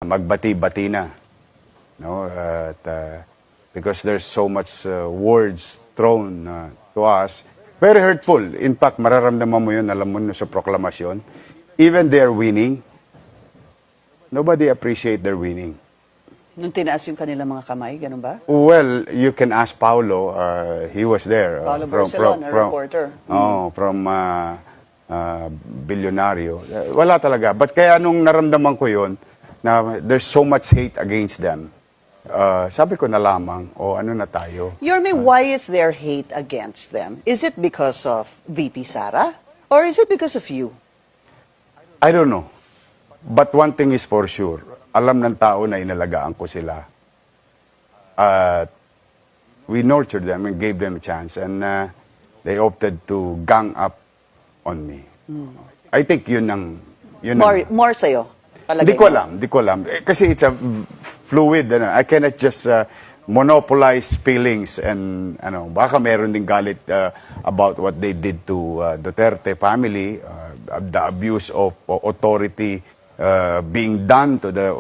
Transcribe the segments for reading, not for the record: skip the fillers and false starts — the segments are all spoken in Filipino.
magbati-bati na. No? Because there's so much words thrown to us. Very hurtful. In fact, mararamdaman mo yun, alam mo sa proklamasyon. Even they're winning, nobody appreciate their winning. Nung tinaas yung kanilang mga kamay, ganun ba? Well, you can ask Paulo. He was there. Paulo Barcelon, a reporter. From Bilyonaryo. Wala talaga. But kaya nung naramdaman ko yun, na there's so much hate against them, sabi ko na lamang, ano na tayo? Yorme, why is there hate against them? Is it because of VP Sara? Or is it because of you? I don't know. But one thing is for sure. Alam ng tao na inalagaan ko sila. We nurtured them and gave them a chance. And they opted to gang up on me. I think yun ang... More sa'yo? Hindi ko alam. Kasi it's a fluid. I cannot just monopolize feelings and baka meron ding galit about what they did to Duterte family, the abuse of authority being done to the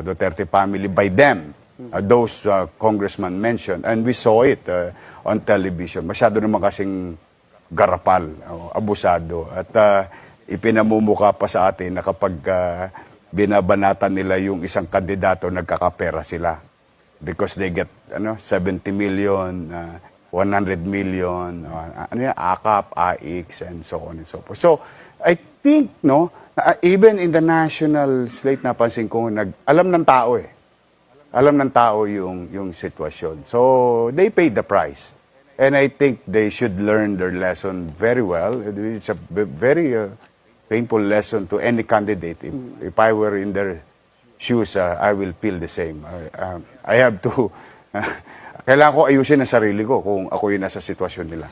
Duterte family by them, those congressmen mentioned. And we saw it on television. Masyado naman kasing garapal, abusado. At ipinamumuka pa sa atin na kapag binabanatan nila yung isang kandidato, nagkakapera sila. Because they get 70 million, 100 million, AKAP, AIX, and so on and so forth. So, I think, even in the national slate, napansin ko, alam ng tao Alam ng tao yung sitwasyon. So, they paid the price. And I think they should learn their lesson very well. It's a very painful lesson to any candidate. If I were in their shoes, I will feel the same. I have to, kailangan ko ayusin ang sarili ko kung ako yung nasa sitwasyon nila.